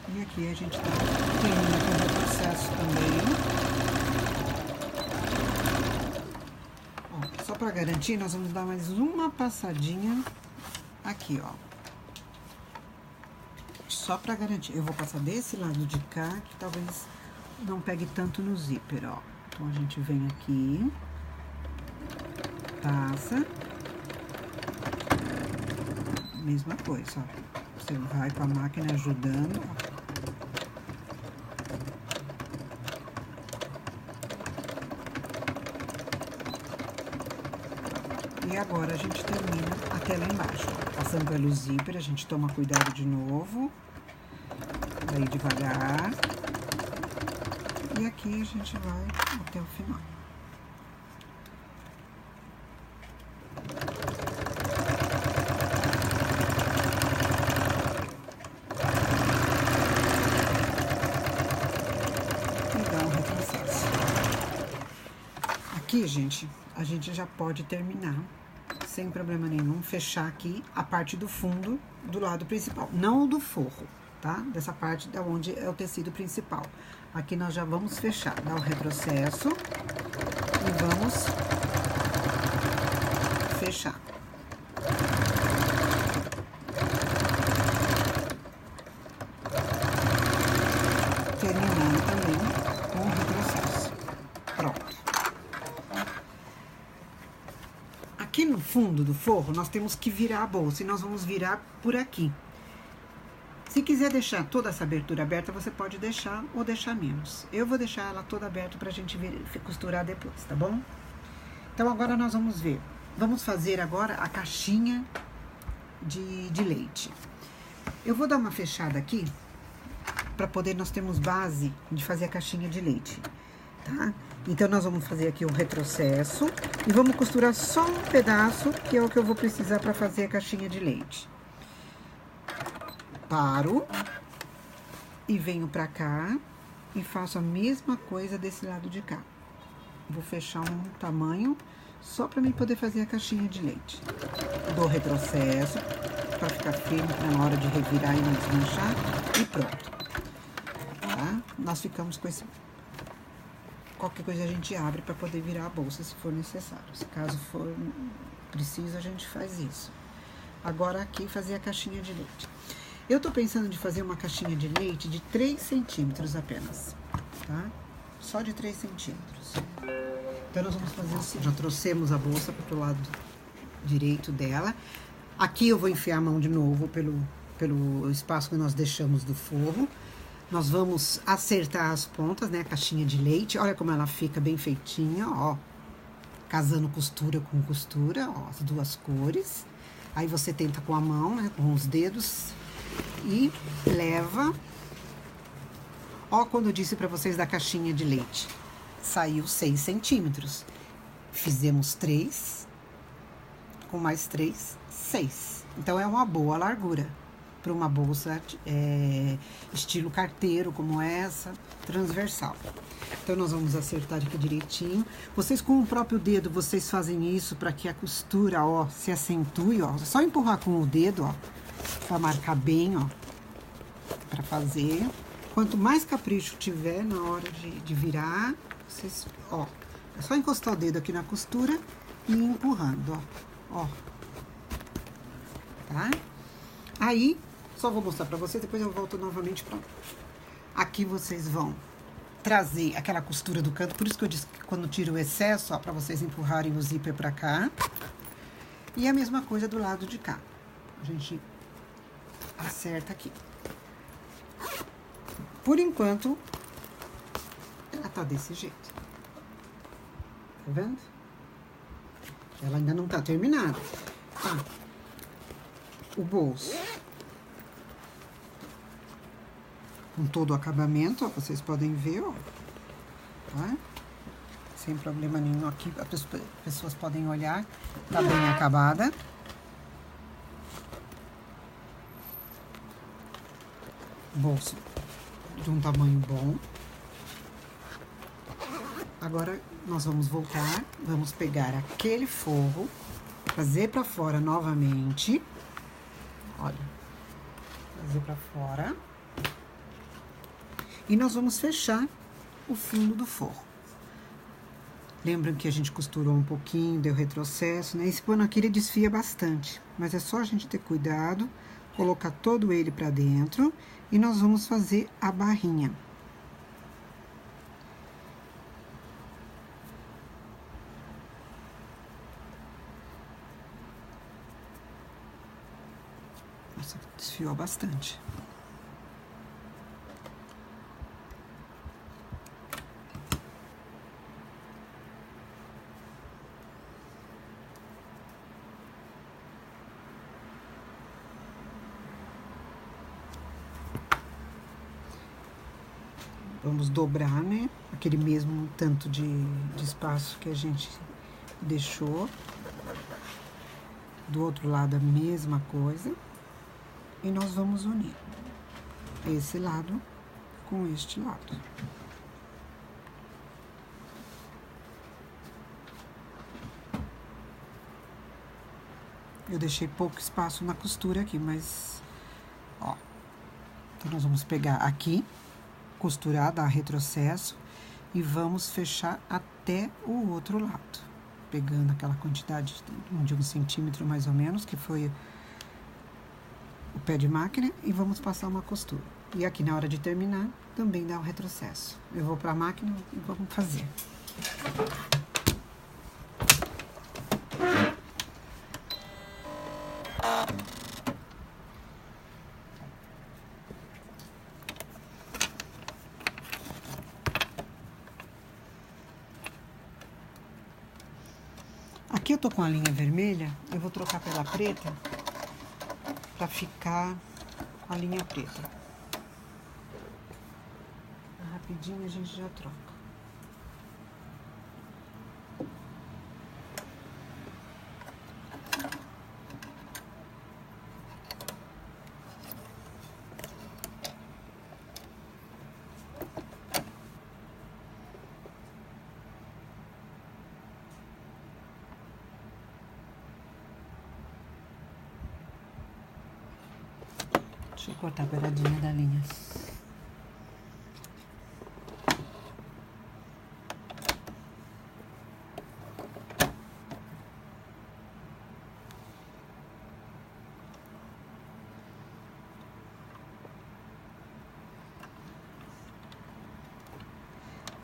E aqui a gente tá termina com o retrocesso também. Ó, só pra garantir, nós vamos dar mais uma passadinha aqui, ó. Só pra garantir. Eu vou passar desse lado de cá, que talvez não pegue tanto no zíper, ó. Então, a gente vem aqui, passa, mesma coisa, ó. Você vai com a máquina ajudando, ó. E agora, a gente termina até lá embaixo, ó. Passando pelo zíper, a gente toma cuidado de novo, daí devagar. E aqui a gente vai até o final. E dá um retrocesso. Aqui, gente, a gente já pode terminar, sem problema nenhum, fechar aqui a parte do fundo do lado principal, não o do forro, tá? Dessa parte da onde é o tecido principal. Aqui nós já vamos fechar, dar o retrocesso e vamos fechar. Terminando também com o retrocesso. Pronto. Aqui no fundo do forro, nós temos que virar a bolsa e nós vamos virar por aqui. Se quiser deixar toda essa abertura aberta, você pode deixar ou deixar menos. Eu vou deixar ela toda aberta pra gente costurar depois, tá bom? Então, agora nós vamos ver. Vamos fazer agora a caixinha de leite. Eu vou dar uma fechada aqui, pra poder, nós temos base de fazer a caixinha de leite, tá? Então, nós vamos fazer aqui o retrocesso e vamos costurar só um pedaço, que é o que eu vou precisar pra fazer a caixinha de leite. Paro e venho pra cá e faço a mesma coisa desse lado de cá. Vou fechar um tamanho só para mim poder fazer a caixinha de leite. Dou retrocesso para ficar firme, para na hora de revirar e não desmanchar, e pronto. Tá? Nós ficamos com esse... Qualquer coisa a gente abre para poder virar a bolsa, se for necessário. Se caso for preciso, a gente faz isso. Agora aqui, fazer a caixinha de leite. Eu tô pensando de fazer uma caixinha de leite de 3 centímetros apenas, tá? Só de 3 centímetros. Então, nós vamos fazer assim. Já trouxemos a bolsa pro lado direito dela. Aqui eu vou enfiar a mão de novo pelo espaço que nós deixamos do forro. Nós vamos acertar as pontas, né? A caixinha de leite. Olha como ela fica bem feitinha, ó. Casando costura com costura, ó. As duas cores. Aí você tenta com a mão, né? Com os dedos. E leva. Ó, quando eu disse pra vocês da caixinha de leite. Saiu 6 centímetros. Fizemos 3. Com mais 3, 6. Então, é uma boa largura. Para uma bolsa estilo carteiro, como essa, transversal. Então, nós vamos acertar aqui direitinho. Vocês, com o próprio dedo, vocês fazem isso para que a costura, ó, se acentue, ó. Só empurrar com o dedo, ó, para marcar bem, ó, para fazer. Quanto mais capricho tiver na hora de virar, vocês, ó, é só encostar o dedo aqui na costura e ir empurrando, ó, tá? Aí, só vou mostrar pra vocês, depois eu volto novamente pra... Aqui vocês vão trazer aquela costura do canto, por isso que eu disse que quando tira o excesso, ó, pra vocês empurrarem o zíper pra cá. E a mesma coisa do lado de cá. A gente acerta aqui. Por enquanto, ela tá desse jeito. Tá vendo? Ela ainda não tá terminada. Ah, o bolso. Com todo o acabamento, ó, vocês podem ver, ó, tá? Sem problema nenhum aqui, as pessoas podem olhar, tá bem acabada. Bolso de um tamanho bom. Agora, nós vamos voltar, vamos pegar aquele forro, trazer pra fora novamente. Olha, trazer pra fora. E nós vamos fechar o fundo do forro. Lembram que a gente costurou um pouquinho, deu retrocesso, né? Esse pano aqui, ele desfia bastante. Mas é só a gente ter cuidado, colocar todo ele pra dentro. E nós vamos fazer a barrinha. Nossa, desfiou bastante. Vamos dobrar, né? Aquele mesmo tanto de espaço que a gente deixou. Do outro lado, a mesma coisa. E nós vamos unir esse lado com este lado. Eu deixei pouco espaço na costura aqui, mas, ó. Então, nós vamos pegar aqui, costurar, dar retrocesso e vamos fechar até o outro lado. Pegando aquela quantidade de 1 centímetro mais ou menos, que foi o pé de máquina, e vamos passar uma costura. E aqui na hora de terminar, também dá o retrocesso. Eu vou pra máquina e vamos fazer. Aqui eu tô com a linha vermelha, eu vou trocar pela preta pra ficar com a linha preta. Rapidinho a gente já troca. Deixa eu cortar a beiradinha da linha.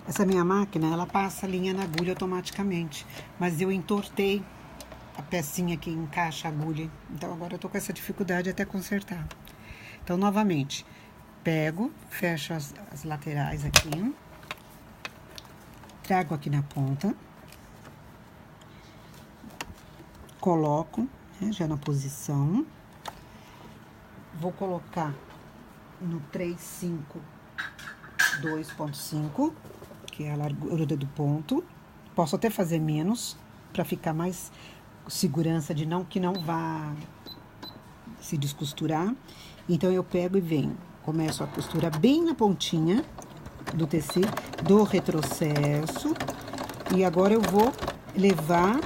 Essa minha máquina, ela passa a linha na agulha automaticamente, mas eu entortei a pecinha que encaixa a agulha, então agora eu tô com essa dificuldade até consertar. Então, novamente, pego, fecho as laterais aqui, trago aqui na ponta, coloco, né, já na posição, vou colocar no 3,5, 2,5, que é a largura do ponto. Posso até fazer menos, para ficar mais segurança de que não vá se descosturar. Então, eu pego e venho, começo a costurar bem na pontinha do tecido, do retrocesso, e agora eu vou levar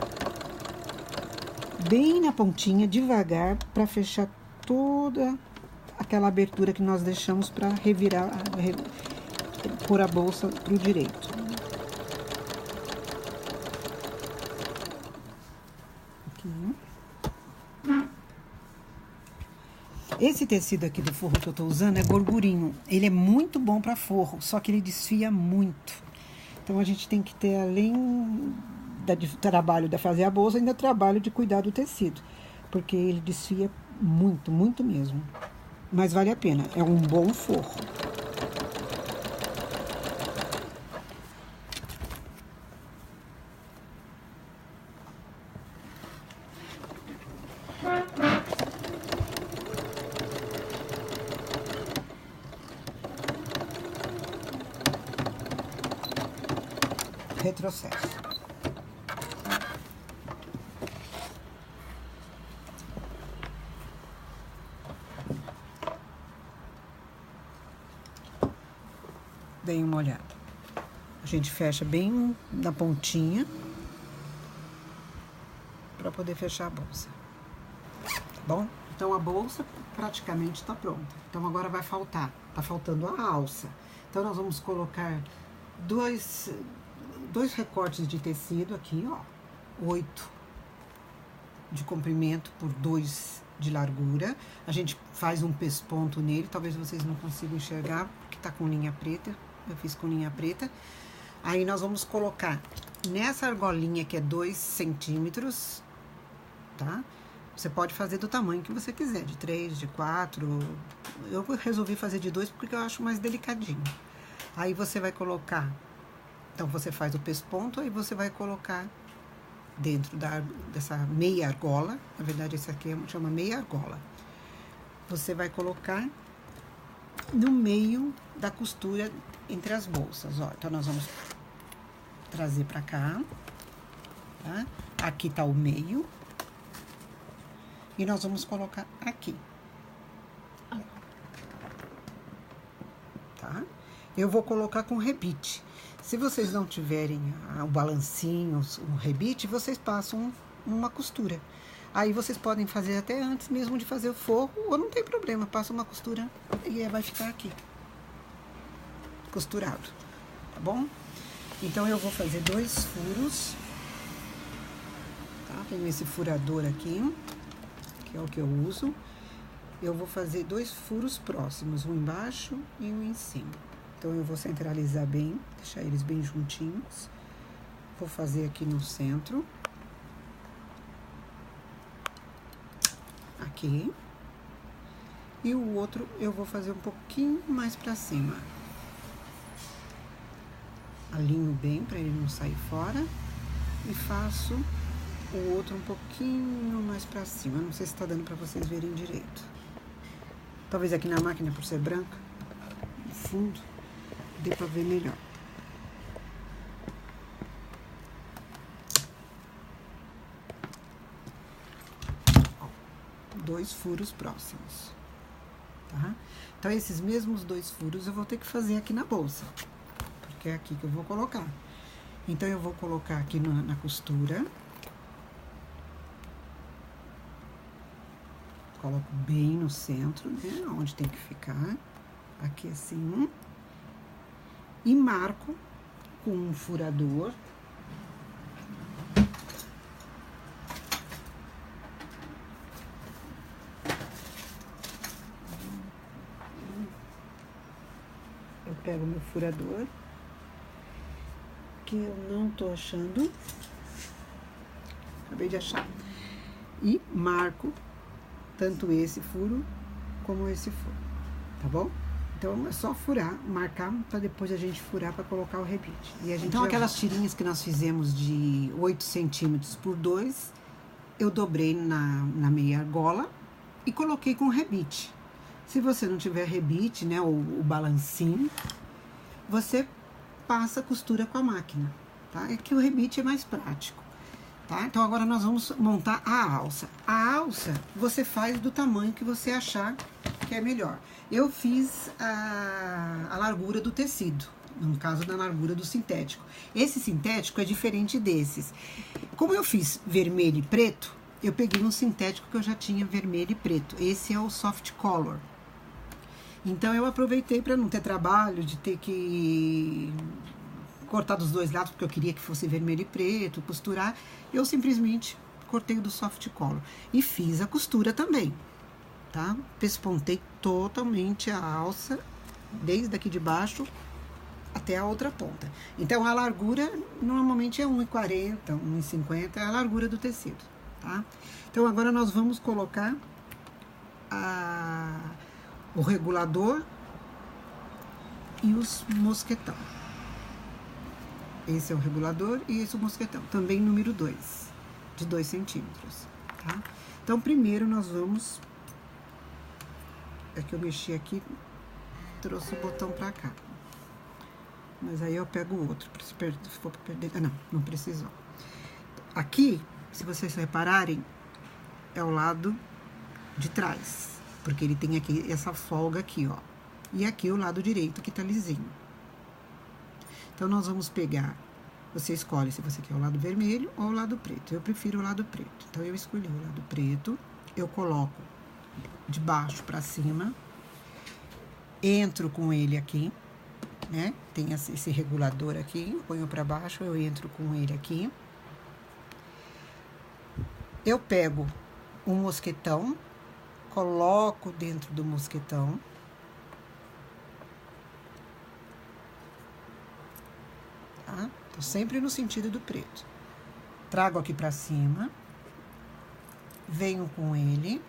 bem na pontinha, devagar, para fechar toda aquela abertura que nós deixamos para revirar, pôr a bolsa pro direito. Aqui. Esse tecido aqui do forro que eu tô usando é gorgurinho. Ele é muito bom para forro, só que ele desfia muito. Então, a gente tem que ter, além do trabalho de fazer a bolsa, ainda trabalho de cuidar do tecido. Porque ele desfia muito, muito mesmo. Mas vale a pena, é um bom forro. Retrocesso. Dei uma olhada. A gente fecha bem na pontinha para poder fechar a bolsa. Tá bom? Então, a bolsa praticamente está pronta. Então, agora vai faltar. Tá faltando a alça. Então, nós vamos colocar dois recortes de tecido aqui, ó. 8 de comprimento por 2 de largura. A gente faz um pesponto nele. Talvez vocês não consigam enxergar, porque tá com linha preta. Eu fiz com linha preta. Aí, nós vamos colocar nessa argolinha que é 2 centímetros, tá? Você pode fazer do tamanho que você quiser, de 3, de 4. Eu resolvi fazer de 2 porque eu acho mais delicadinho. Aí, você vai colocar... Então, você faz o pesponto e você vai colocar dentro dessa meia argola. Na verdade, esse aqui chama meia argola. Você vai colocar no meio da costura entre as bolsas, ó. Então, nós vamos trazer pra cá, tá? Aqui tá o meio. E nós vamos colocar aqui. Tá? Eu vou colocar com rebite. Se vocês não tiverem o balancinho, o rebite, vocês passam uma costura. Aí vocês podem fazer até antes mesmo de fazer o forro, ou não tem problema, passa uma costura e vai ficar aqui, costurado, tá bom? Então, eu vou fazer 2 furos, tá? Tenho esse furador aqui, que é o que eu uso. Eu vou fazer 2 furos próximos, um embaixo e um em cima. Então, eu vou centralizar bem, deixar eles bem juntinhos. Vou fazer aqui no centro. Aqui. E o outro eu vou fazer um pouquinho mais pra cima. Alinho bem pra ele não sair fora. E faço o outro um pouquinho mais pra cima. Não sei se tá dando pra vocês verem direito. Talvez aqui na máquina, por ser branca, no fundo, dê pra ver melhor. Ó, 2 furos próximos, tá? Então, esses mesmos 2 furos eu vou ter que fazer aqui na bolsa, porque é aqui que eu vou colocar. Então, eu vou colocar aqui na costura. Coloco bem no centro, né? Onde tem que ficar. Aqui assim. E marco com um furador. Eu pego meu furador, que eu não tô achando. Acabei de achar. E marco tanto esse furo como esse furo, tá bom? Então é só furar, marcar para depois a gente furar para colocar o rebite. E a gente então aquelas tirinhas que nós fizemos de 8 centímetros por 2, eu dobrei na meia argola e coloquei com rebite. Se você não tiver rebite, né, o balancinho, você passa a costura com a máquina, tá? É que o rebite é mais prático, tá? Então agora nós vamos montar a alça. A alça você faz do tamanho que você achar que é melhor. Eu fiz a largura do tecido, no caso da largura do sintético. Esse sintético é diferente desses. Como eu fiz vermelho e preto, eu peguei um sintético que eu já tinha vermelho e preto. Esse é o Soft Color. Então eu aproveitei para não ter trabalho de ter que cortar dos dois lados, porque eu queria que fosse vermelho e preto, costurar. Eu simplesmente cortei do Soft Color e fiz a costura também, tá? Pespontei totalmente a alça, desde aqui de baixo até a outra ponta. Então a largura normalmente é 1,40, 1,50, é a largura do tecido, tá? Então agora nós vamos colocar o regulador e os mosquetão. Esse é o regulador e esse é o mosquetão, também número 2, de 2 centímetros, tá? Então primeiro nós vamos, é que eu mexi aqui, trouxe o botão pra cá, mas aí eu pego o outro, se for pra perder, não precisou. Aqui, se vocês repararem, é o lado de trás, porque ele tem aqui essa folga aqui, ó, e aqui o lado direito que tá lisinho. Então nós vamos pegar, você escolhe se você quer o lado vermelho ou o lado preto. Eu prefiro o lado preto, então eu escolhi o lado preto, eu coloco de baixo pra cima, entro com ele aqui, né? Tem esse regulador aqui, ponho pra baixo, eu entro com ele aqui. Eu pego um mosquetão, coloco dentro do mosquetão. Tá? Tô sempre no sentido do preto. Trago aqui pra cima. Venho com ele.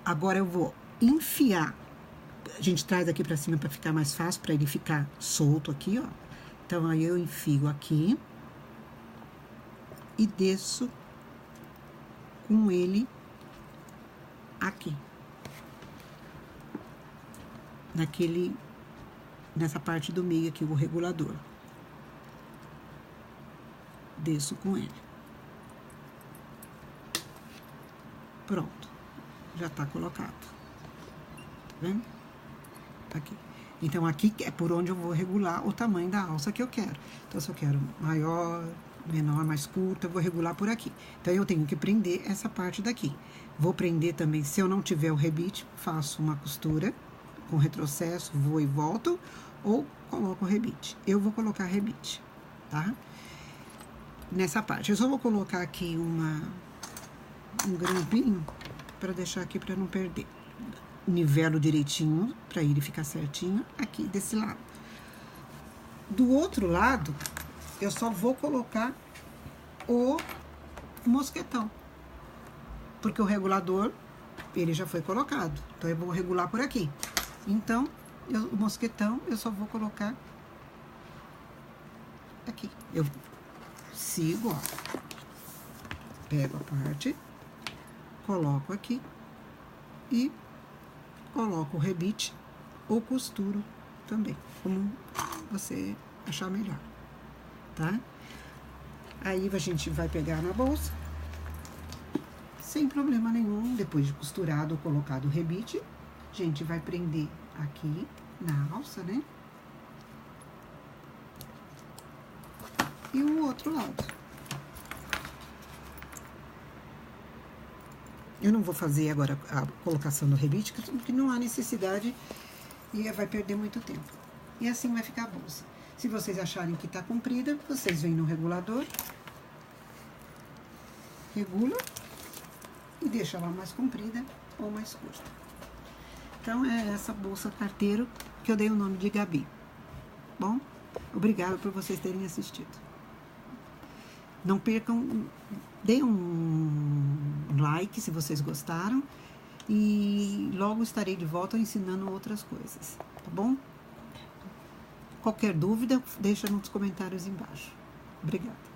Agora eu vou enfiar. A gente traz aqui pra cima pra ficar mais fácil, pra ele ficar solto aqui, ó. Então, aí eu enfio aqui. E desço com ele aqui. Nessa parte do meio aqui, o regulador. Desço com ele. Pronto. Já tá colocado. Tá vendo? Aqui. Então, aqui é por onde eu vou regular o tamanho da alça que eu quero. Então, se eu quero maior, menor, mais curta, eu vou regular por aqui. Então, eu tenho que prender essa parte daqui. Vou prender também, se eu não tiver o rebite, faço uma costura com retrocesso, vou e volto, ou coloco o rebite. Eu vou colocar rebite, tá? Nessa parte. Eu só vou colocar aqui um grampinho para deixar aqui para não perder. Nivelo direitinho, para ele ficar certinho aqui desse lado. Do outro lado, eu só vou colocar o mosquetão. Porque o regulador, ele já foi colocado. Então, eu vou regular por aqui. Então, o mosquetão, eu só vou colocar aqui. Eu sigo, ó. Pego a parte, coloco aqui e coloco o rebite ou costuro também, como você achar melhor, tá? Aí a gente vai pegar na bolsa, sem problema nenhum, depois de costurado ou colocado o rebite, a gente vai prender aqui na alça, né? E o outro lado. Eu não vou fazer agora a colocação do rebite, porque não há necessidade e vai perder muito tempo. E assim vai ficar a bolsa. Se vocês acharem que tá comprida, vocês vêm no regulador, regula e deixa ela mais comprida ou mais curta. Então, é essa bolsa carteiro que eu dei o nome de Gabi. Bom, obrigada por vocês terem assistido. Não percam, deem um like se vocês gostaram e logo estarei de volta ensinando outras coisas, tá bom? Qualquer dúvida, deixa nos comentários embaixo. Obrigada.